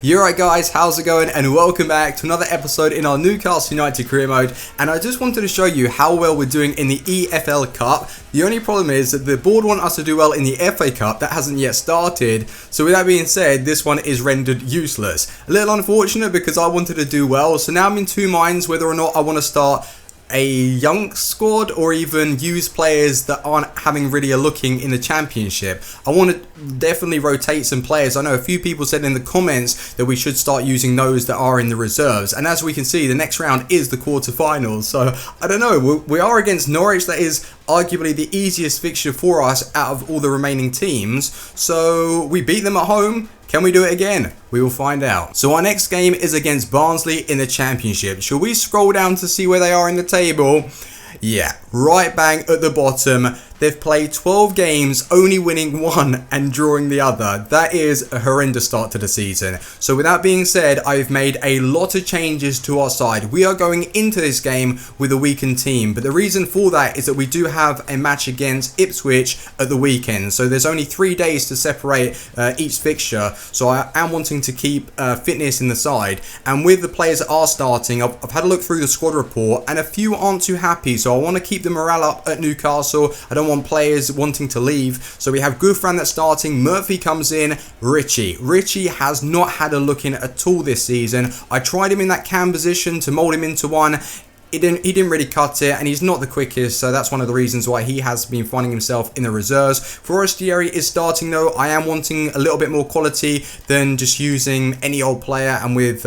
You're right guys, how's it going, and welcome back to another episode in our Newcastle United career mode. And I just wanted to show you how well we're doing in the EFL Cup. The only problem is that the board want us to do well in the FA Cup. That hasn't yet started, so with that being said, this one is rendered useless. A little unfortunate because I wanted to do well, so now I'm in two minds whether or not I want to start a young squad or even use players that aren't having really a looking in the championship. I want to definitely rotate some players. I know a few people said in the comments that we should start using those that are in the reserves, and as we can see, the next round is the quarterfinals. So I don't know, we are against Norwich. That is arguably the easiest fixture for us out of all the remaining teams, so we beat them at home. Can we do it again? We will find out. So our next game is against Barnsley in the Championship. Shall we scroll down to see where they are in the table? Yeah, right bang at the bottom. They've played 12 games, only winning one and drawing the other. That is a horrendous start to the season. So with that being said, I've made a lot of changes to our side. We are going into this game with a weakened team, but the reason for that is that we do have a match against Ipswich at the weekend. So there's only 3 days to separate each fixture. So I am wanting to keep fitness in the side. And with the players that are starting, I've had a look through the squad report and a few aren't too happy. So I want to keep the morale up at Newcastle. I don't want players wanting to leave. So we have gWftrz that's starting, Murphy comes in, Richie has not had a look in at all this season. I tried him in that cam position to mold him into one. He didn't really cut it, and he's not the quickest, so that's one of the reasons why he has been finding himself in the reserves. Forestieri is starting though. I am wanting a little bit more quality than just using any old player, and with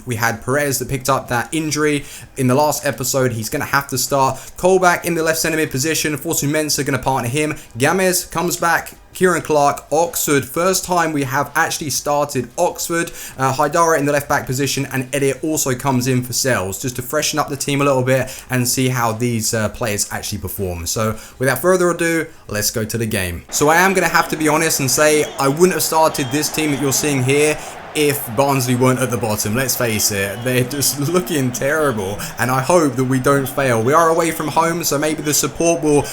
we had Perez that picked up that injury in the last episode. He's going to have to start. Colback in the left centre mid position. Fortune Mensah going to partner him. Gamez comes back. Kieran Clark, Oxford, first time we have actually started Oxford. Haidara in the left back position, and Elliot also comes in for Sales, just to freshen up the team a little bit and see how these players actually perform. So without further ado, let's go to the game. So I am going to have to be honest and say I wouldn't have started this team that you're seeing here if Barnsley weren't at the bottom. Let's face it, they're just looking terrible, and I hope that we don't fail. We are away from home, so maybe the support will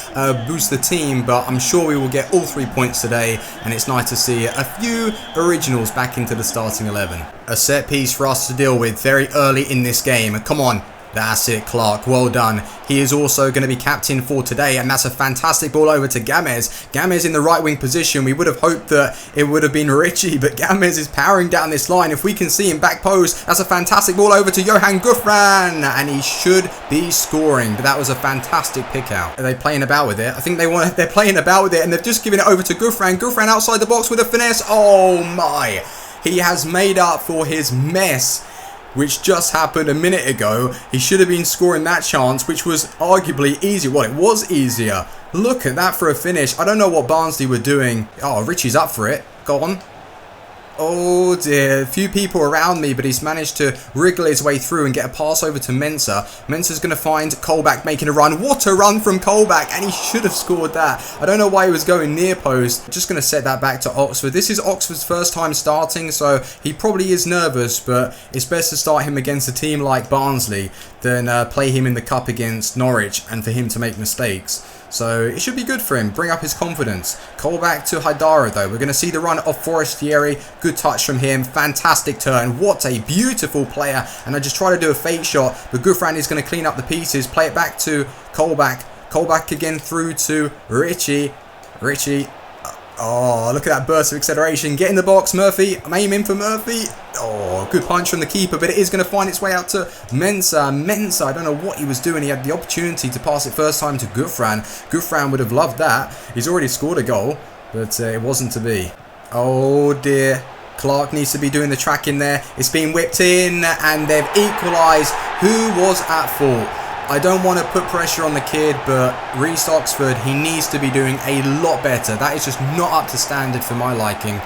boost the team, but I'm sure we will get all 3 points today, and it's nice to see a few originals back into the starting 11. A set piece for us to deal with very early in this game. Come on. That's it, Clark. Well done. He is also going to be captain for today, and that's a fantastic ball over to Gamez. Gamez in the right wing position. We would have hoped that it would have been Richie, but Gamez is powering down this line. If we can see him back post, that's a fantastic ball over to Johan gWftrz, and he should be scoring. But that was a fantastic pick out. Are they playing about with it? I think they're playing about with it, and they've just given it over to gWftrz. gWftrz outside the box with a finesse. Oh my! He has made up for his mess, which just happened a minute ago. He should have been scoring that chance, which was arguably easier. Well, it was easier. Look at that for a finish. I don't know what Barnsley were doing. Oh, Richie's up for it. Go on. Oh dear, a few people around me, but he's managed to wriggle his way through and get a pass over to Mensah. Mensah's going to find Colback making a run. What a run from Colback, and he should have scored that. I don't know why he was going near post. Just going to set that back to Oxford. This is Oxford's first time starting, so he probably is nervous, but it's best to start him against a team like Barnsley than play him in the cup against Norwich and for him to make mistakes. So it should be good for him, bring up his confidence. Colback to Haidara though. We're going to see the run of Forestieri. Good touch from him. Fantastic turn. What a beautiful player. And I just try to do a fake shot, but gWftrz is going to clean up the pieces. Play it back to Colback. Colback again through to Richie. Oh, look at that burst of acceleration. Get in the box, Murphy. I'm aiming for Murphy. Oh, good punch from the keeper, but it is going to find its way out to Mensah. Mensah, I don't know what he was doing. He had the opportunity to pass it first time to gWftrz. gWftrz would have loved that. He's already scored a goal, but it wasn't to be. Oh, dear. Clark needs to be doing the track in there. It's been whipped in, and they've equalised. Who was at fault? I don't want to put pressure on the kid, but Reece Oxford, he needs to be doing a lot better. That is just not up to standard for my liking.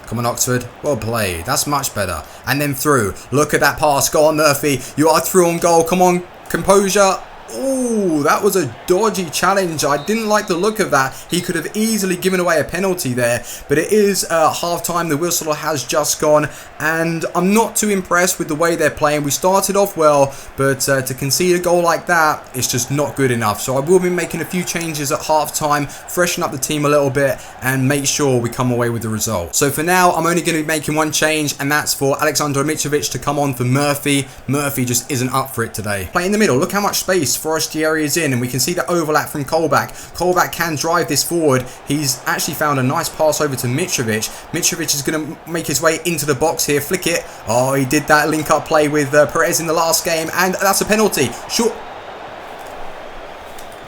Come on, Oxford. Well played. That's much better. And then through. Look at that pass. Go on, Murphy. You are through on goal. Come on, composure. Oh, that was a dodgy challenge. I didn't like the look of that. He could have easily given away a penalty there. But it is half time. The whistle has just gone. And I'm not too impressed with the way they're playing. We started off well, but to concede a goal like that, it's just not good enough. So I will be making a few changes at half time, freshen up the team a little bit, and make sure we come away with the result. So for now, I'm only going to be making one change, and that's for Aleksandar Mitrovic to come on for Murphy. Murphy just isn't up for it today. Play in the middle. Look how much space Forestieri is in, and we can see the overlap from Colback. Colback can drive this forward. He's actually found a nice pass over to Mitrovic. Mitrovic is going to make his way into the box here, flick it. Oh, he did that link-up play with Perez in the last game, and that's a penalty. Sure.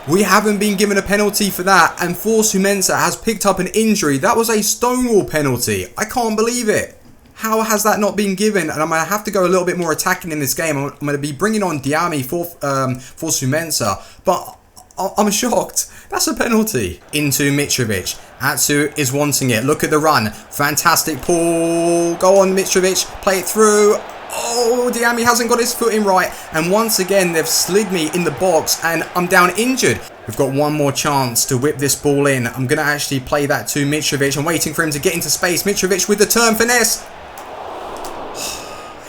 We haven't been given a penalty for that, and Force Humensa has picked up an injury. That was a stonewall penalty. I can't believe it. How has that not been given? And I'm going to have to go a little bit more attacking in this game. I'm going to be bringing on Diami for Sumensa. But I'm shocked. That's a penalty. Into Mitrovic. Atsu is wanting it. Look at the run. Fantastic pull. Go on, Mitrovic. Play it through. Oh, Diami hasn't got his foot in right. And once again, they've slid me in the box and I'm down injured. We've got one more chance to whip this ball in. I'm going to actually play that to Mitrovic. I'm waiting for him to get into space. Mitrovic with the turn finesse.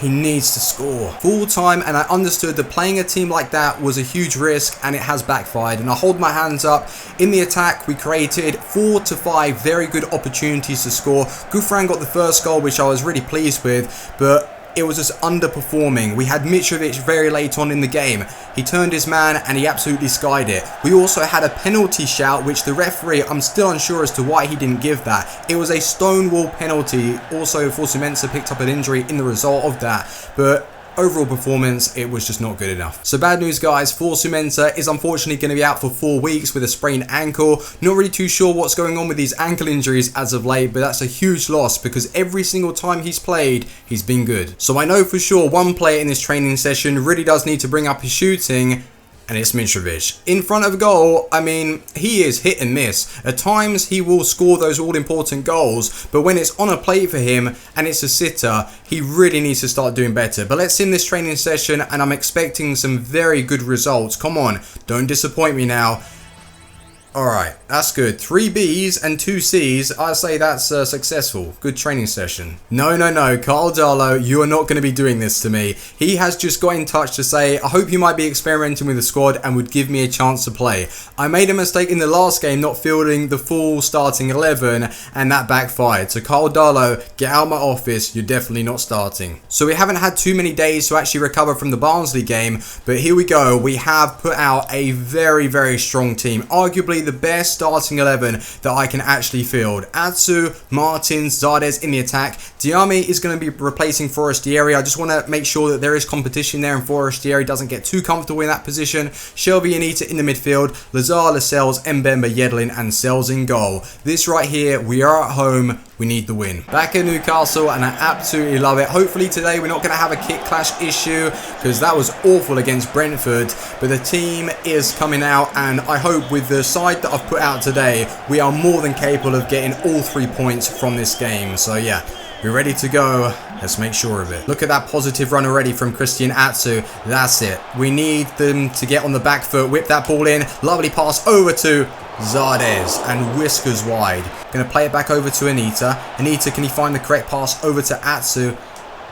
He needs to score. Full time, and I understood that playing a team like that was a huge risk, and it has backfired. And I hold my hands up. In the attack, we created 4 to 5 very good opportunities to score. gWftrz got the first goal, which I was really pleased with, but it was just underperforming. We had Mitrovic very late on in the game. He turned his man and he absolutely skied it. We also had a penalty shout, which the referee, I'm still unsure as to why he didn't give that. It was a stonewall penalty. Also, Force Humensa picked up an injury in the result of that. But overall performance, it was just not good enough. So bad news, guys. Force Humensa is unfortunately going to be out for 4 weeks with a sprained ankle. Not really too sure what's going on with these ankle injuries as of late, but that's a huge loss because every single time he's played, he's been good. So I know for sure one player in this training session really does need to bring up his shooting, and it's Mitrovic. In front of goal, I mean, he is hit and miss. At times, he will score those all-important goals, but when it's on a plate for him and it's a sitter, he really needs to start doing better. But let's end this training session, and I'm expecting some very good results. Come on, don't disappoint me now. Alright, that's good. 3 Bs and 2 Cs. I say that's successful. Good training session. No, Carl Darlow, you are not going to be doing this to me. He has just got in touch to say, I hope you might be experimenting with the squad and would give me a chance to play. I made a mistake in the last game not fielding the full starting 11 and that backfired. So Carl Darlow, get out of my office. You're definitely not starting. So we haven't had too many days to actually recover from the Barnsley game, but here we go. We have put out a very, very strong team. Arguably the best starting 11 that I can actually field. Atsu, Martins, Zardes in the attack. Diami is going to be replacing Forestieri. I just want to make sure that there is competition there and Forestieri doesn't get too comfortable in that position. Shelby and Anita in the midfield. Lazar, Lascelles, Mbemba, Yedlin and Sells in goal. This right here, we are at home. We need the win. Back in Newcastle and I absolutely love it. Hopefully today we're not going to have a kick clash issue because that was awful against Brentford. But the team is coming out and I hope with the side that I've put out today, we are more than capable of getting all 3 points from this game. So yeah, we're ready to go. Let's make sure of it. Look at that positive run already from Christian Atsu. That's it. We need them to get on the back foot. Whip that ball in. Lovely pass over to Zardes and whiskers wide. Going to play it back over to Anita. Anita, can he find the correct pass over to Atsu?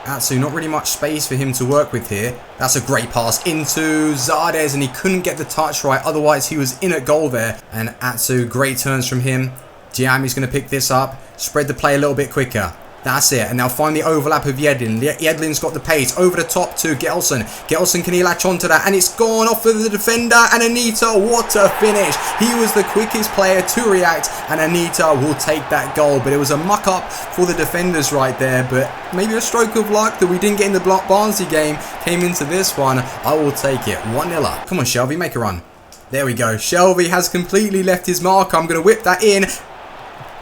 Atsu, not really much space for him to work with here. That's a great pass into Zardes and he couldn't get the touch right. Otherwise, he was in at goal there. And Atsu, great turns from him. Diami's going to pick this up. Spread the play a little bit quicker. That's it. And now find the overlap of Yedlin. Yedlin's got the pace. Over the top to Gelson. Gelson, can he latch onto that? And it's gone off of the defender. And Anita, what a finish. He was the quickest player to react. And Anita will take that goal. But it was a muck-up for the defenders right there. But maybe a stroke of luck that we didn't get in the Barnsley game came into this one. I will take it. 1-0 up. Come on, Shelby. Make a run. There we go. Shelby has completely left his mark. I'm going to whip that in.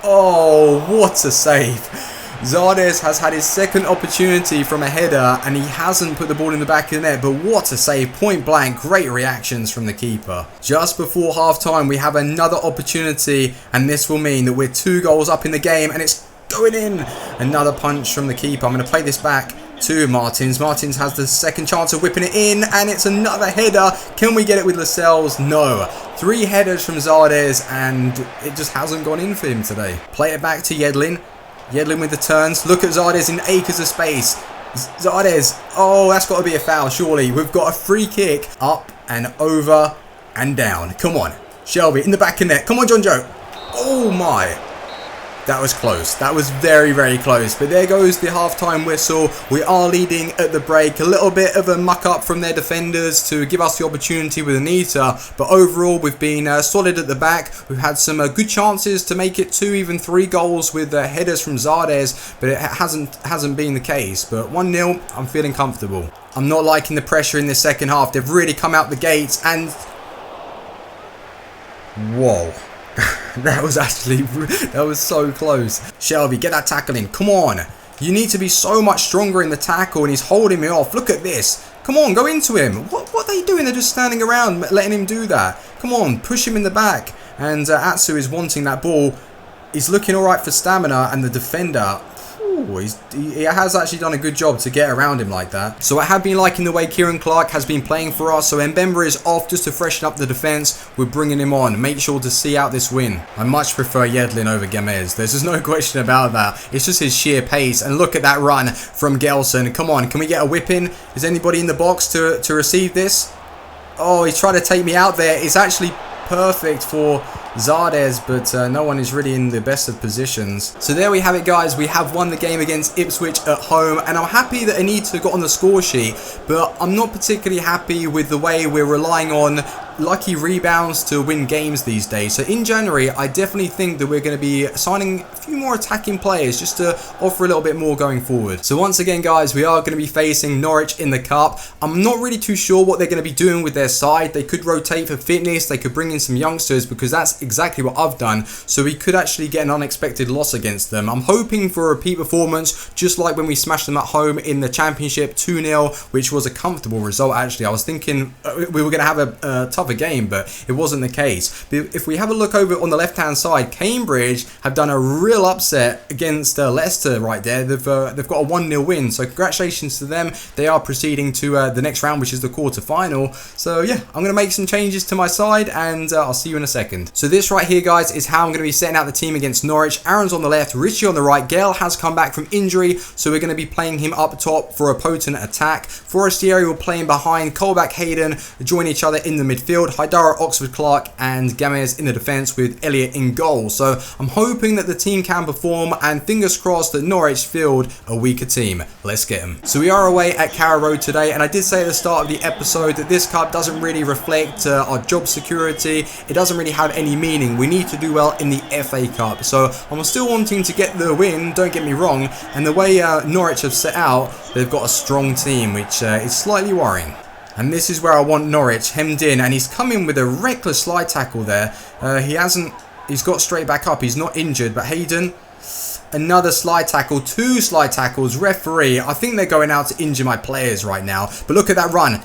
Oh, what a save. Zardes has had his second opportunity from a header and he hasn't put the ball in the back of the net, but what a save, point blank, great reactions from the keeper. Just before half time we have another opportunity and this will mean that we're 2 goals up in the game and it's going in. Another punch from the keeper. I'm going to play this back to Martins. Martins has the second chance of whipping it in, and it's another header. Can we get it with Lascelles? No. 3 headers from Zardes, and it just hasn't gone in for him today. Play it back to Yedlin. Yedlin with the turns. Look at Zardes in acres of space. Zardes. Oh, that's got to be a foul, surely. We've got a free kick. Up and over and down. Come on. Shelby in the back of net. Come on, John Joe. Oh, my. That was close. That was very, very close. But there goes the half-time whistle. We are leading at the break. A little bit of a muck-up from their defenders to give us the opportunity with Anita. But overall, we've been solid at the back. We've had some good chances to make it 2, even 3 goals with headers from Zardes. But it hasn't been the case. But 1-0, I'm feeling comfortable. I'm not liking the pressure in the second half. They've really come out the gates and... Whoa. That was so close. Shelby, get that tackle in. Come on. You need to be so much stronger in the tackle, and he's holding me off. Look at this. Come on, go into him. What are they doing? They're just standing around letting him do that. Come on, push him in the back. And Atsu is wanting that ball. He's looking all right for stamina, and the defender... He has actually done a good job to get around him like that. So I have been liking the way Kieran Clark has been playing for us. So Mbemba is off just to freshen up the defence. We're bringing him on. Make sure to see out this win. I much prefer Yedlin over Gamez. There's just no question about that. It's just his sheer pace. And look at that run from Gelson. Come on, can we get a whip in? Is anybody in the box to receive this? Oh, he's trying to take me out there. It's actually perfect for Zardes, but no one is really in the best of positions. So there we have it, guys. We have won the game against Ipswich at home, and I'm happy that Anita got on the score sheet, but I'm not particularly happy with the way we're relying on lucky rebounds to win games these days. So in January, I definitely think that we're going to be signing a few more attacking players just to offer a little bit more going forward. So once again, guys, we are going to be facing Norwich in the Cup. I'm not really too sure what they're going to be doing with their side. They could rotate for fitness. They could bring in some youngsters, because that's exactly what I've done. So we could actually get an unexpected loss against them. I'm hoping for a repeat performance, just like when we smashed them at home in the Championship 2-0, which was a comfortable result, actually. I was thinking we were going to have a tougher game, but it wasn't the case. But if we have a look over on the left-hand side, Cambridge have done a real upset against Leicester right there. They've got a 1-0 win, so congratulations to them. They are proceeding to the next round, which is the quarter-final. So yeah, I'm going to make some changes to my side, and I'll see you in a second. So this right here, guys, is how I'm going to be setting out the team against Norwich. Aaron's on the left, Richie on the right. Gale has come back from injury, so we're going to be playing him up top for a potent attack. Forestieri will play him behind. Colback, Hayden join each other in the midfield. Haidara, Oxford, Clark, and Gamez in the defence with Elliott in goal. So I'm hoping that the team can perform, and fingers crossed that Norwich field a weaker team. Let's get them. So we are away at Carrow Road today, and I did say at the start of the episode that this cup doesn't really reflect our job security. It doesn't really have any meaning. We need to do well in the FA Cup. So I'm still wanting to get the win, don't get me wrong, and the way Norwich have set out, they've got a strong team, which is slightly worrying. And this is where I want Norwich hemmed in, and he's come in with a reckless slide tackle there. He's got straight back up, he's not injured, but Hayden, another slide tackle, 2 slide tackles. Referee, I think they're going out to injure my players right now, but look at that run.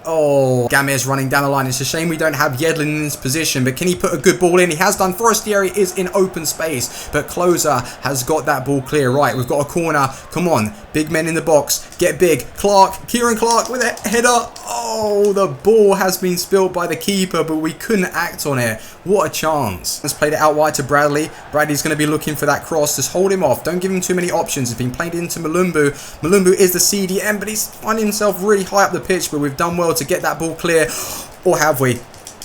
Oh, Gamez running down the line. It's a shame we don't have Yedlin in this position, but can he put a good ball in? He has done. Forestieri is in open space, but Closer has got that ball clear. Right, we've got a corner. Come on, big men in the box. Get big. Clark, Kieran Clark with a header. Oh, the ball has been spilled by the keeper, but we couldn't act on it. What a chance. Let's play it out wide to Bradley. Bradley's going to be looking for that cross. Just hold him off. Don't give him too many options. He's been played into Malumbu. Malumbu is the CDM, but he's finding himself really high up the pitch, but we've done well to get that ball clear. Or have we?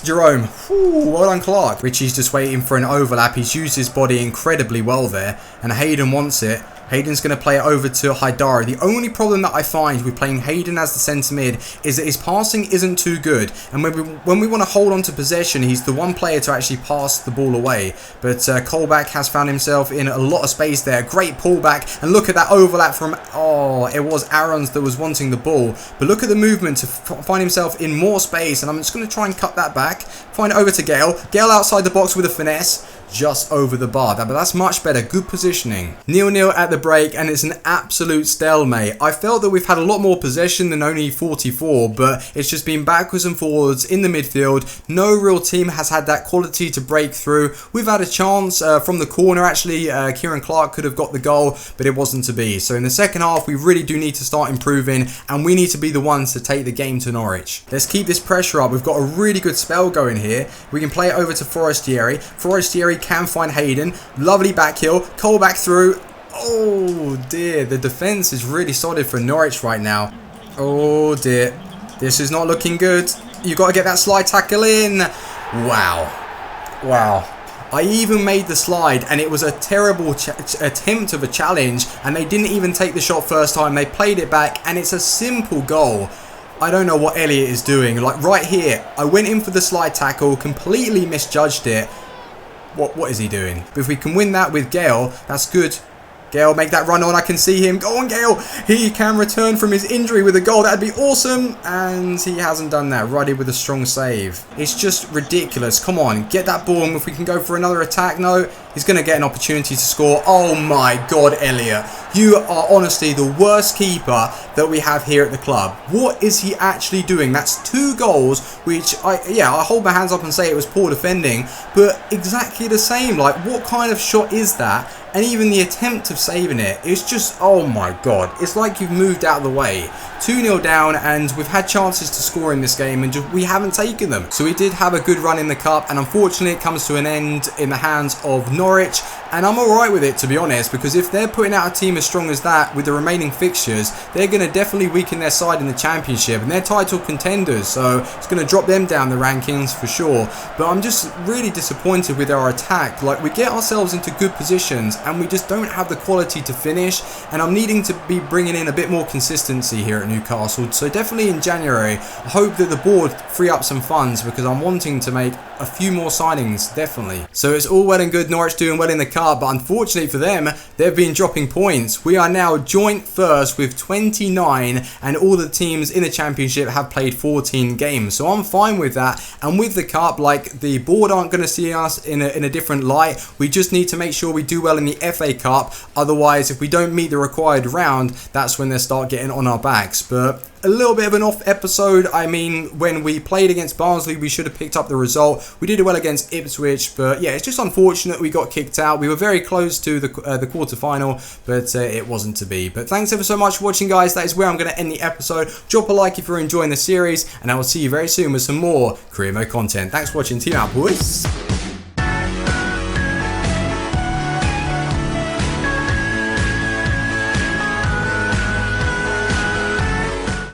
Jerome. Whew, well done, Clark. Richie's just waiting for an overlap. He's used his body incredibly well there, and Hayden wants it. Hayden's going to play it over to Haidara. The only problem that I find with playing Hayden as the centre mid is that his passing isn't too good. And when we want to hold on to possession, he's the one player to actually pass the ball away. But Colback has found himself in a lot of space there. Great pullback. And look at that overlap from... Oh, it was Aaron's that was wanting the ball. But look at the movement to find himself in more space. And I'm just going to try and cut that back. Find it over to Gale. Gale outside the box with a finesse. just over the bar. But that's much better. Good positioning. 0-0 at the break, and it's an absolute stalemate. I felt that we've had a lot more possession than only 44, but it's just been backwards and forwards in the midfield. No real team has had that quality to break through. We've had a chance from the corner, actually. Kieran Clark could have got the goal, but it wasn't to be. So in the second half, we really do need to start improving, and we need to be the ones to take the game to Norwich. Let's keep this pressure up. We've got a really good spell going here. We can play it over to Forestieri. Forestieri can find Hayden. Lovely back heel. Cole back through. Oh dear, the defense is really solid for Norwich right now. Oh dear, this is not looking good. You've got to get that slide tackle in. Wow. I even made the slide, and it was a terrible attempt of a challenge, and they didn't even take the shot first time. They played it back, and it's a simple goal. I don't know what Elliot is doing. Like right here, I went in for the slide tackle, completely misjudged it. What is he doing? But if we can win that with Gale, that's good. Gale, make that run on. I can see him. Go on, Gale. He can return from his injury with a goal. That'd be awesome. And he hasn't done that. Ruddy with a strong save. It's just ridiculous. Come on, get that ball. And if we can go for another attack. No, he's going to get an opportunity to score. Oh my God, Elliot. You are honestly the worst keeper that we have here at the club. What is he actually doing? That's 2 goals, which I hold my hands up and say it was poor defending, but exactly the same. Like, what kind of shot is that? And even the attempt of saving it, it's just, oh my God. It's like you've moved out of the way. 2-0 down, and we've had chances to score in this game, and we haven't taken them. So we did have a good run in the cup, and unfortunately it comes to an end in the hands of Norwich. And I'm alright with it, to be honest, because if they're putting out a team as strong as that with the remaining fixtures, they're going to definitely weaken their side in the championship, and they're title contenders, so it's going to drop them down the rankings for sure. But I'm just really disappointed with our attack. Like, we get ourselves into good positions, and we just don't have the quality to finish, and I'm needing to be bringing in a bit more consistency here at Newcastle. So definitely in January, I hope that the board free up some funds, because I'm wanting to make a few more signings, definitely. So it's all well and good Norwich doing well in the cup, but unfortunately for them, they've been dropping points. We are now joint first with 29, and all the teams in the championship have played 14 games. So I'm fine with that, and with the cup, like, the board aren't going to see us in a different light. We just need to make sure we do well in the FA Cup. Otherwise, if we don't meet the required round, that's when they start getting on our backs. But a little bit of an off episode. I mean, when we played against Barnsley, we should have picked up the result. We did well against Ipswich, but yeah, it's just unfortunate we got kicked out. We were very close to the quarter-final, but it wasn't to be. But thanks ever so much for watching, guys. That is where I'm going to end the episode. Drop a like if you're enjoying the series, and I will see you very soon with some more career mode content. Thanks for watching. Team out, boys.